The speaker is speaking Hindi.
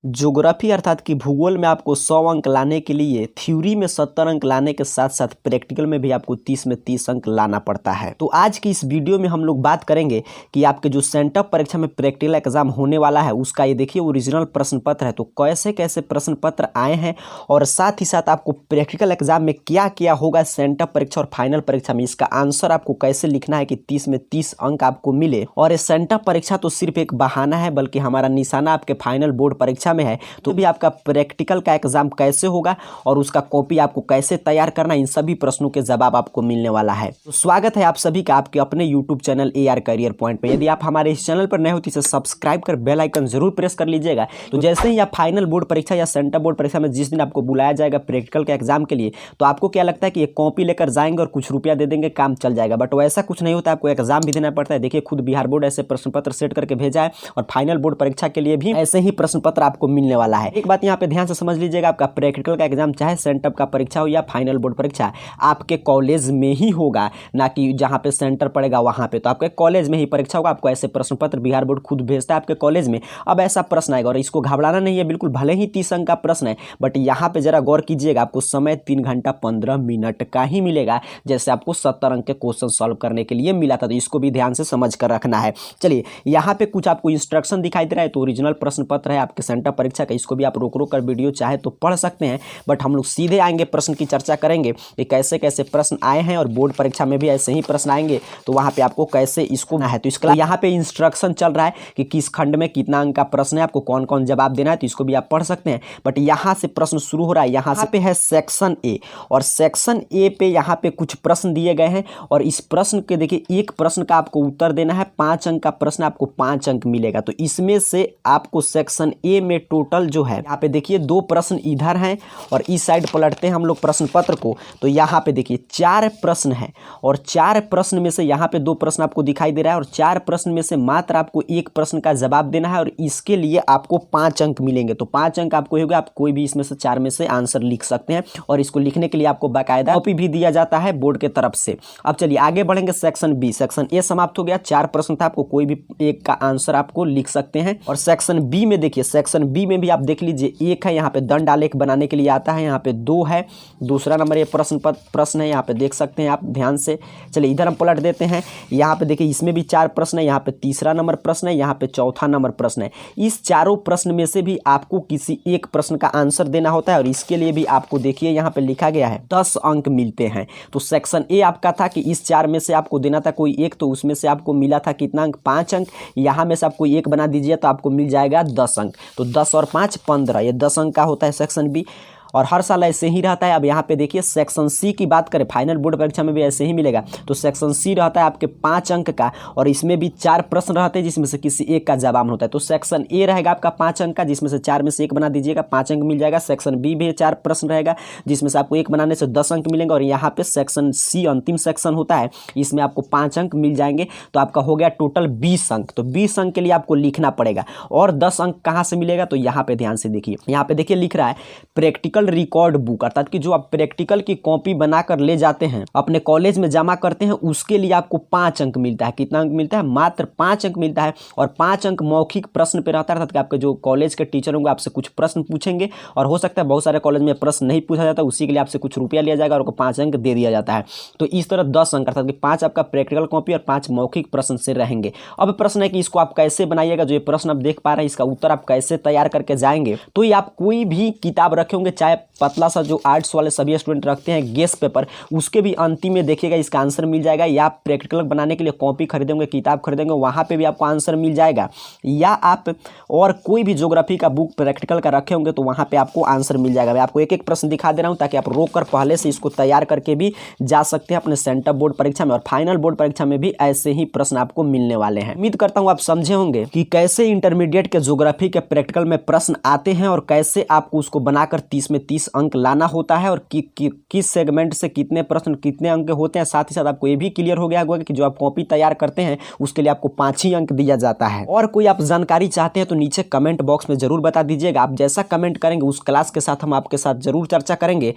ज्योग्राफी अर्थात कि भूगोल में आपको 100 अंक लाने के लिए थ्योरी में 70 अंक लाने के साथ साथ प्रैक्टिकल में भी आपको 30 में 30 अंक लाना पड़ता है। तो आज की इस वीडियो में हम लोग बात करेंगे कि आपके जो सेंटअप परीक्षा में प्रैक्टिकल एग्जाम होने वाला है उसका ये देखिए ओरिजिनल प्रश्न पत्र है। तो कैसे कैसे प्रश्न पत्र आए हैं और साथ ही साथ आपको प्रैक्टिकल एग्जाम में क्या क्या होगा सेंटअप परीक्षा और फाइनल परीक्षा में, इसका आंसर आपको कैसे लिखना है कि 30 में 30 अंक आपको मिले। और ये सेंटअप परीक्षा तो सिर्फ एक बहाना है, बल्कि हमारा निशाना आपके फाइनल बोर्ड परीक्षा में है। तो भी आपका प्रैक्टिकल का एग्जाम कैसे होगा और उसका कॉपी आपको कैसे तैयार करना, इन सभी प्रश्नों के जवाब आपको मिलने वाला है। तो स्वागत है आप सभी का आपके अपने YouTube channel AR career point पे। यदि आप हमारे इस चैनल पर नए हो तो इसे सब्सक्राइब कर बेल आइकन जरूर प्रेस कर लीजिएगा। तो जैसे ही आप फाइनल बोर्ड परीक्षा या सेंटर बोर्ड परीक्षा में जिस दिन आपको बुलाया जाएगा प्रैक्टिकल के एग्जाम के लिए, तो आपको क्या लगता है कि एक कॉपी लेकर जाएंगे और कुछ रुपया दे देंगे, काम चल जाएगा। बट वैसा कुछ नहीं होता, आपको एग्जाम भी देना पड़ता है। देखिए खुद बिहार बोर्ड ऐसे प्रश्न पत्र सेट करके भेजा है और फाइनल बोर्ड परीक्षा के लिए भी ऐसे ही प्रश्न पत्र आपको मिलने वाला है। एक बात यहाँ पे ध्यान से समझ लीजिएगा, आपका प्रैक्टिकल का एग्जाम चाहे सेंटअप का परीक्षा हो या फाइनल बोर्ड परीक्षा आपके कॉलेज में ही होगा, ना कि जहाँ पे सेंटर पड़ेगा वहाँ पे। तो आपके कॉलेज में ही परीक्षा होगा। आपको ऐसे प्रश्न पत्र बिहार बोर्ड खुद भेजता है आपके कॉलेज में। अब ऐसा प्रश्न आएगा और इसको घबराना नहीं है बिल्कुल, भले ही 30 अंक का प्रश्न है, बट यहाँ पे जरा गौर कीजिएगा, आपको समय 3 घंटा 15 मिनट का ही मिलेगा, जैसे आपको 70 अंक के क्वेश्चन सॉल्व करने के लिए मिला था। तो इसको भी ध्यान से समझ कर रखना है। चलिए यहाँ पे कुछ आपको इंस्ट्रक्शन दिखाई दे रहा है, तो ओरिजिनल प्रश्न पत्र है आपके सेंटर परीक्षा का। इसको भी आप रोक रोक कर वीडियो चाहे तो पढ़ सकते हैं, बट हम लोग सीधे आएंगे, प्रश्न की चर्चा करेंगे कि कैसे कैसे प्रश्न आए हैं और बोर्ड परीक्षा में भी ऐसे ही प्रश्न आएंगे, तो वहाँ पे आपको कैसे इसको है। तो इसका यहाँ पे इंस्ट्रक्शन चल रहा है कि किस खंड में कितना अंक का प्रश्न है, आपको कौन कौन जवाब देना है, तो इसको भी आप पढ़ सकते हैं। बट यहाँ से प्रश्न शुरू हो रहा है, यहाँ पे है सेक्शन ए, और सेक्शन ए पे यहाँ पे कुछ प्रश्न दिए गए हैं और इस प्रश्न के देखिए एक प्रश्न का आपको उत्तर देना है। 5 अंक का प्रश्न, आपको 5 अंक मिलेगा। तो इसमें से आपको सेक्शन ए में टोटल जो है, यहाँ पे देखिए 2 प्रश्न इधर हैं और इस साइड पलटते हैं हम लोग प्रश्न पत्र को, तो यहाँ पे देखिए 4 प्रश्न हैं और 4 प्रश्न में से यहाँ पे 2 प्रश्न आपको दिखाई दे रहा है और 4 प्रश्न में से मात्र आपको 1 प्रश्न का जवाब देना है और इसके लिए आपको 5 अंक मिलेंगे। तो 5 अंक आपको होगा, आप कोई भी इसमें से 4 में से आंसर लिख सकते हैं और इसको लिखने के लिए आपको बाकायदा कॉपी भी दिया जाता है बोर्ड के तरफ से। अब चलिए आगे बढ़ेंगे। सेक्शन बी, सेक्शन ए समाप्त हो गया, 4 प्रश्न था, आपको कोई भी एक का आंसर आपको लिख सकते हैं। और सेक्शन बी में देखिए, सेक्शन बी में भी आप देख लीजिए, एक है यहाँ पे दंड आलेख बनाने के लिए आता है, यहाँ पे 2 है, दूसरा नंबर ये प्रश्न है, यहाँ पे देख सकते हैं आप ध्यान से। चलिए इधर हम पलट देते हैं, यहाँ पे देखिए इसमें भी 4 प्रश्न है, यहाँ पे तीसरा नंबर प्रश्न है, यहाँ पे चौथा नंबर प्रश्न है। इस चारों प्रश्न में से भी आपको किसी एक प्रश्न का आंसर देना होता है और इसके लिए भी आपको देखिए यहाँ पे लिखा गया है 10 अंक मिलते हैं। तो सेक्शन ए आपका था कि इस 4 में से आपको देना था कोई एक, तो उसमें से आपको मिला था कितना अंक, 5 अंक। यहाँ में से आप कोई एक बना दीजिए तो आपको मिल जाएगा 10 अंक। तो 10 और 5 15, ये 10 अंक का होता है सेक्शन बी और हर साल ऐसे ही रहता है। अब यहाँ पे देखिए सेक्शन सी की बात करें, फाइनल बोर्ड परीक्षा में भी ऐसे ही मिलेगा। तो सेक्शन सी रहता है आपके 5 अंक का और इसमें भी 4 प्रश्न रहते हैं जिसमें से किसी एक का जवाब होता है। तो सेक्शन ए रहेगा आपका 5 अंक का, जिसमें से 4 में से एक बना दीजिएगा, 5 अंक मिल जाएगा। सेक्शन बी भी 4 प्रश्न रहेगा जिसमें से आपको एक बनाने से 10 अंक मिलेंगे। और यहाँ पे सेक्शन सी अंतिम सेक्शन होता है, इसमें आपको 5 अंक मिल जाएंगे। तो आपका हो गया टोटल 20 अंक। तो 20 अंक के लिए आपको लिखना पड़ेगा। और 10 अंक कहाँ से मिलेगा, तो यहाँ पे ध्यान से देखिए, यहाँ पे देखिए लिख रहा है प्रैक्टिकल रिकॉर्ड बुक, अर्थात कि जो आप प्रैक्टिकल की कॉपी बनाकर ले जाते हैं अपने कॉलेज में जमा करते हैं, उसके लिए आपको 5 अंक मिलता है। कितना अंक मिलता है, मात्र 5 अंक मिलता है। और 5 अंक मौखिक प्रश्न पे रहता है, अर्थात कि आपके जो कॉलेज के टीचर होंगे आपसे कुछ प्रश्न पूछेंगे और हो सकता है बहुत सारे कॉलेज में प्रश्न नहीं पूछा जाता, उसी के लिए आपसे कुछ रुपया लिया जाएगा और आपको 5 अंक दे दिया जाता है। तो इस तरह 10 अंक, अर्थात कि 5 आपका प्रैक्टिकल कॉपी और 5 मौखिक प्रश्न से रहेंगे। अब प्रश्न है कि इसको आप कैसे बनाइएगा। जो ये प्रश्न आप देख पा रहे हैं, इसका उत्तर आप कैसे तैयार करके जाएंगे। तो ये आप कोई भी किताब रखे होंगे, चाहे पतला सा जो आर्ट्स वाले सभी स्टूडेंट रखते हैं गेस पेपर, उसके भी अंतिम में देखिएगा इसका आंसर मिल जाएगा। या आप प्रैक्टिकल बनाने के लिए कॉपी खरीदेंगे, किताब खरीदेंगे, वहाँ पे भी आपको आंसर मिल जाएगा। या आप और कोई भी ज्योग्राफी का बुक प्रैक्टिकल का रखे होंगे तो वहाँ पे आपको आंसर मिल जाएगा। मैं आपको एक एक प्रश्न दिखा दे रहा हूँ ताकि आप रोक कर पहले से इसको तैयार करके भी जा सकते हैं अपने सेंटर बोर्ड परीक्षा में। और फाइनल बोर्ड परीक्षा में भी ऐसे ही प्रश्न आपको मिलने वाले हैं। उम्मीद करता हूँ आप समझे होंगे कि कैसे इंटरमीडिएट के ज्योग्राफी के प्रैक्टिकल में प्रश्न आते हैं और कैसे आपको उसको बनाकर 30 में 30 अंक लाना होता है और किस सेगमेंट से कितने प्रश्न कितने अंक होते हैं। साथ ही साथ आपको ये भी क्लियर हो गया होगा कि जो आप कॉपी तैयार करते हैं उसके लिए आपको 5 ही अंक दिया जाता है। और कोई आप जानकारी चाहते हैं तो नीचे कमेंट बॉक्स में जरूर बता दीजिएगा। आप जैसा कमेंट करेंगे उस क्लास के साथ हम आपके साथ जरूर चर्चा करेंगे।